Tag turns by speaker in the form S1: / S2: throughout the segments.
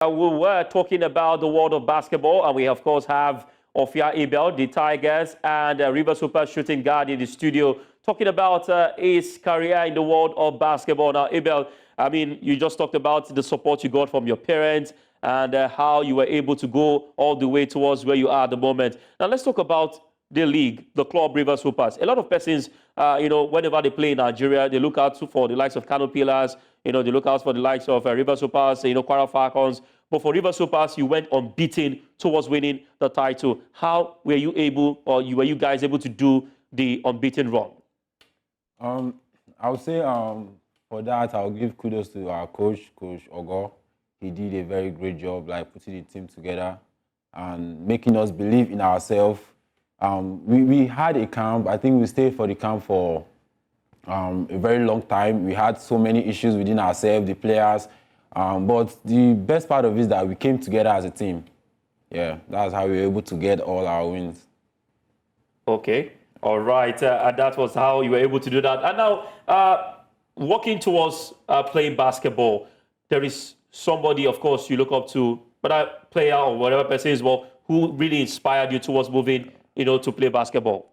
S1: We were talking about the world of basketball, and we, of course, have Offia Abel, the Tigers, and River Super shooting guard in the studio, talking about his career in the world of basketball. Now, Abel, I mean, you just talked about the support you got from your parents and how you were able to go all the way towards where you are at the moment. Now, let's talk about the league, the club River Supers. A lot of persons, whenever they play in Nigeria, they look out for the likes of Kano Pillars, they look out for the likes of River Supers, Kwara Falcons. But for River Supers, you went unbeaten towards winning the title. How were you able, or were you guys able to do the unbeaten run?
S2: I would say for that, I'll give kudos to our coach, Coach Ogo. He did a very great job, like putting the team together and making us believe in ourselves. We had a camp. I think we stayed for the camp for a very long time. We had so many issues within ourselves, the players. But the best part of it is that we came together as a team. Yeah, that's how we were able to get all our wins.
S1: Okay, all right. And that was how you were able to do that. And now, working towards playing basketball, there is somebody, of course, you look up to, but a player or whatever person is, well, who really inspired you towards moving, to play basketball?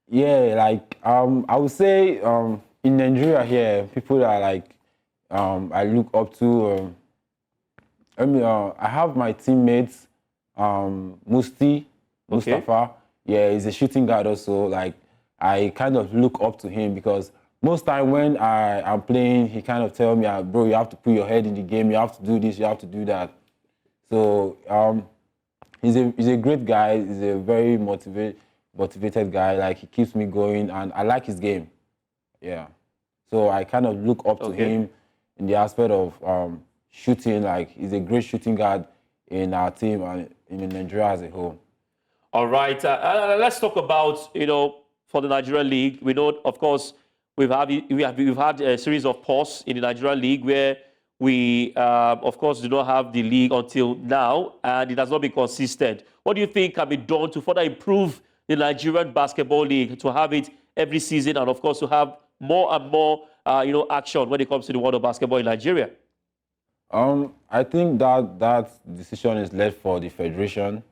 S2: Yeah, like I would say in Nigeria here, people that like I look up to. I have my teammates, Mustafa. Yeah, he's a shooting guard also. Like I kind of look up to him because most time when I am playing, he kind of tell me, bro, you have to put your head in the game. You have to do this. You have to do that. So he's a great guy. He's a very motivated guy. Like he keeps me going, and I like his game. Yeah. So I kind of look up to him in the aspect of shooting. Like he's a great shooting guard in our team and in Nigeria as a whole.
S1: All right. Let's talk about for the Nigerian League. We know, of course, we've had a series of pause in the Nigerian League where we, of course, do not have the league until now, and it has not been consistent. What do you think can be done to further improve the Nigerian Basketball League, to have it every season, and of course to have more and more, action when it comes to the world of basketball in Nigeria?
S2: I think that decision is left for the federation.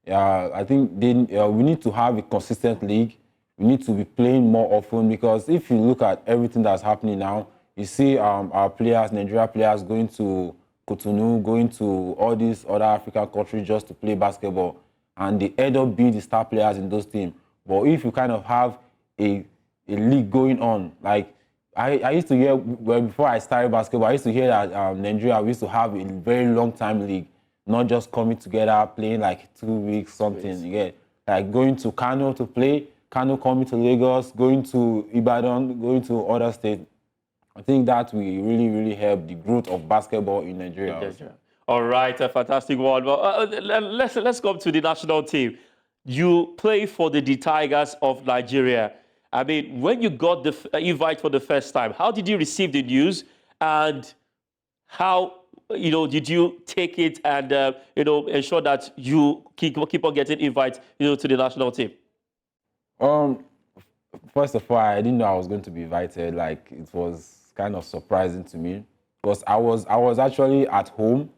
S2: I think we need to have a consistent league. We need to be playing more often because if you look at everything that's happening now, you see our players, Nigeria players, going to Cotonou, going to all these other African countries just to play basketball, and they end up being the star players in those teams. But if you kind of have a league going on, like I used to hear, well, before I started basketball, I used to hear that Nigeria, we used to have a very long time league, not just coming together, playing like 2 weeks, something. You get like going to Kano to play, Kano coming to Lagos, going to Ibadan, going to other states. I think that will really, really help the growth of basketball in Nigeria.
S1: All right, a fantastic one. Well, let's go to the national team. You play for the Tigers of Nigeria. I mean, when you got the invite for the first time, how did you receive the news, and how did you take it and ensure that you keep on getting invites to the national team?
S2: First of all, I didn't know I was going to be invited. Like it was kind of surprising to me because I was actually at home.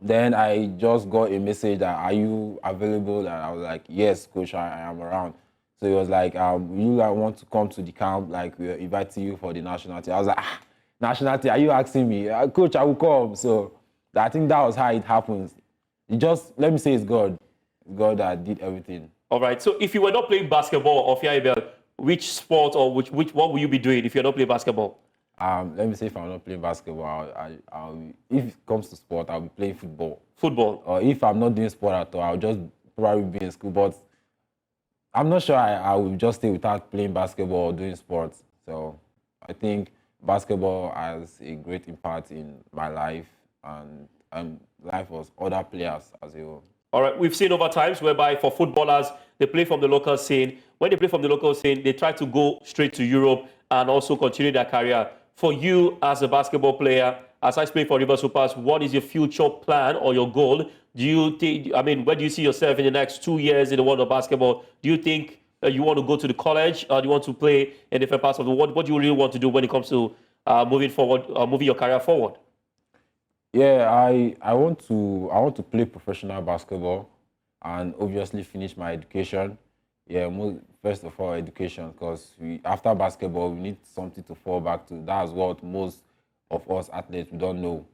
S2: Then I just got a message that, are you available? And I was like, yes, coach, I am around. So he was like, you want to come to the camp? Like we're inviting you for the national team. I was like, national team? Are you asking me? Coach, I will come. So I think that was how it happens. Let me say it's God. God that did everything.
S1: All right. So if you were not playing basketball, Offia Abel, which sport or what will you be doing if you're not playing basketball?
S2: Let me say if I'm not playing basketball, if it comes to sport, I'll be playing football.
S1: Football?
S2: Or if I'm not doing sport at all, I'll just probably be in school. But I'm not sure I will just stay without playing basketball or doing sports. So I think basketball has a great impact in my life and life of other players as well.
S1: All right, we've seen over times whereby for footballers, they play from the local scene. When they play from the local scene, they try to go straight to Europe and also continue their career. For you as a basketball player, as I play for River Supers, what is your future plan or your goal? Do you think, where do you see yourself in the next 2 years in the world of basketball? Do you think you want to go to the college, or do you want to play in different parts of the world? What do you really want to do when it comes to moving forward, moving your career forward?
S2: Yeah, I want to play professional basketball and obviously finish my education. Yeah, first of all, education, because we after basketball we need something to fall back to. That's what most of us athletes we don't know.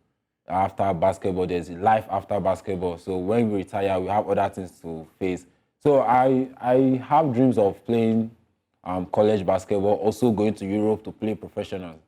S2: After basketball, there's life after basketball. So when we retire, we have other things to face. So I have dreams of playing college basketball, also going to Europe to play professional.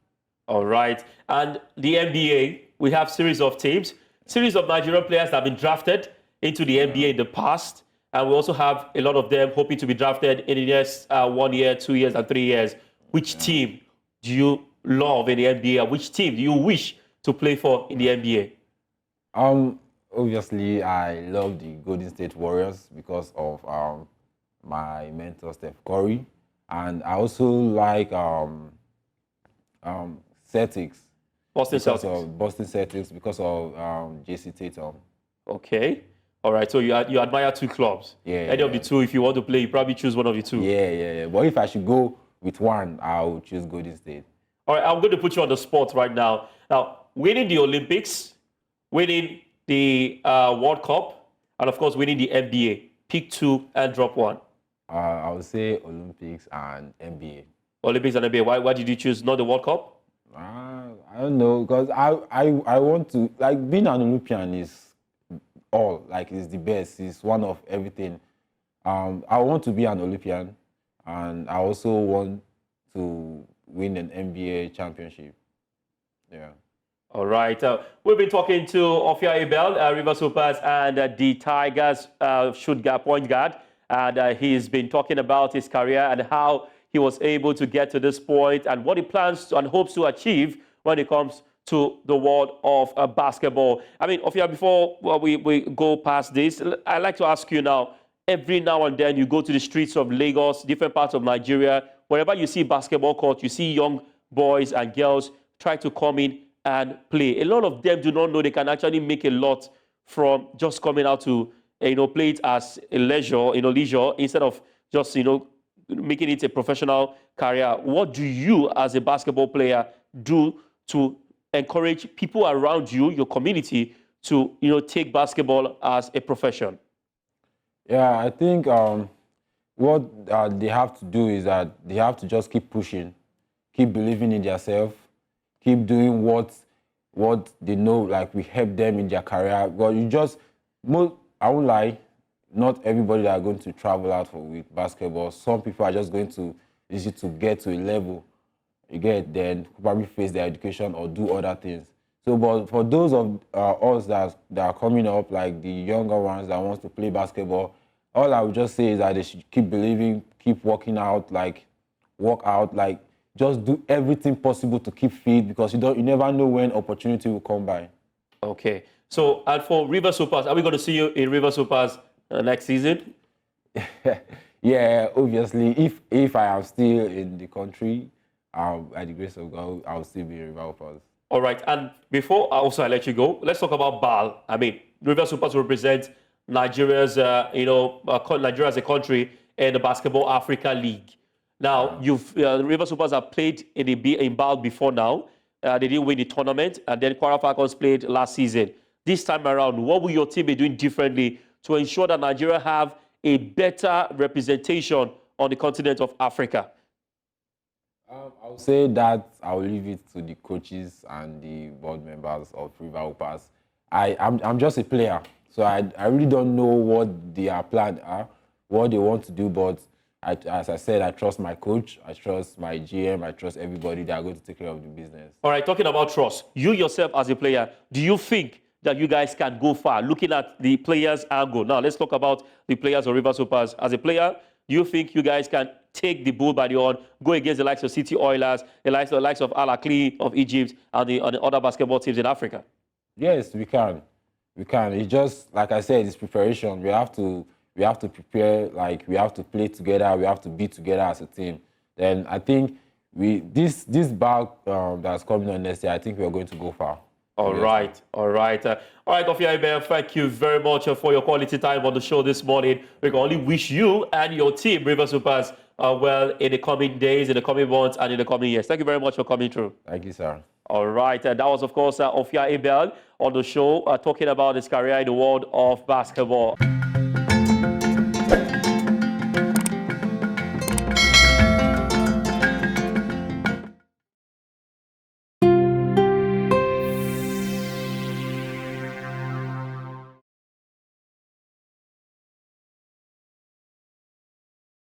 S1: All right. And the NBA, we have series of teams, series of Nigerian players that have been drafted into the NBA in the past. And we also have a lot of them hoping to be drafted in the next 1 year, 2 years, and 3 years. Which team do you love in the NBA? Which team do you wish to play for in the NBA?
S2: Obviously, I love the Golden State Warriors because of my mentor Steph Curry, and I also like Celtics
S1: Boston
S2: because
S1: Celtics.
S2: of Boston Celtics because of JC Tatum.
S1: Okay. All right. So you admire two clubs.
S2: Yeah,
S1: Any of the
S2: yeah.
S1: two, if you want to play, you probably choose one of the two.
S2: Yeah. But if I should go with one, I would choose Golden State.
S1: All right. I'm going to put you on the spot right now. Now, winning the Olympics, winning the World Cup, and of course, winning the NBA. Pick two and drop one.
S2: I would say Olympics and NBA.
S1: Olympics and NBA. Why did you choose not the World Cup?
S2: I don't know, because I want to, like, being an Olympian is all, like, it's the best, it's one of everything. I want to be an Olympian, and I also want to win an NBA championship. Yeah.
S1: All right. We've been talking to Offia Abel, River Supers, and the Tigers point guard. And he's been talking about his career and how he was able to get to this point and what he plans and hopes to achieve when it comes to the world of basketball. I mean, Offia, before we go past this, I'd like to ask you now, every now and then you go to the streets of Lagos, different parts of Nigeria, wherever you see basketball court, you see young boys and girls try to come in and play. A lot of them do not know they can actually make a lot from just coming out to play it as a leisure, leisure instead of just making it a professional career. What do you, as a basketball player, do to encourage people around you, your community, to take basketball as a profession?
S2: Yeah, I think what they have to do is that they have to just keep pushing, keep believing in themselves, keep doing what they know, like, we help them in their career. But I won't lie, not everybody that are going to travel out with basketball. Some people are just going to use it to get to a level, then probably face their education or do other things. So, but for those of us that are coming up, like the younger ones that wants to play basketball, all I would just say is that they should keep believing, keep working out, work out, just do everything possible to keep fit, because you never know when opportunity will come by.
S1: Okay. So, and for River Supers, are we going to see you in River Supers next season?
S2: Yeah, obviously, if I am still in the country, by the grace of God, I'll still be in River Supers.
S1: All right. And before I let you go, let's talk about BAL. I mean, River Supers represent Nigeria's, Nigeria as a country in the Basketball Africa League. Now, River Supers have played in BAL before now. They didn't win the tournament, and then Kwara Falcons played last season. This time around, what will your team be doing differently to ensure that Nigeria have a better representation on the continent of Africa?
S2: I would say that I will leave it to the coaches and the board members of River Hoopers. I'm just a player, so I really don't know what their plans are, what they want to do, but as I said, I trust my coach, I trust my GM, I trust everybody that are going to take care of the business. All
S1: right, talking about trust, you yourself as a player, do you think that you guys can go far looking at the players' angle? Now, let's talk about the players of River Supers. As a player, do you think you guys can take the bull by the horn, go against the likes of City Oilers, the likes of Al Ahly of Egypt, and the other basketball teams in Africa?
S2: Yes, we can. We can. It's just, like I said, it's preparation. We have to prepare, we have to play together, we have to be together as a team. Then I think this bag that's coming on next year, I think we are going to go far.
S1: All right. Offia Abel, thank you very much for your quality time on the show this morning. We can only wish you and your team, River Supers, well in the coming days, in the coming months, and in the coming years. Thank you very much for coming through.
S2: Thank you, sir.
S1: All right. That was, of course, Offia Abel on the show, talking about his career in the world of basketball.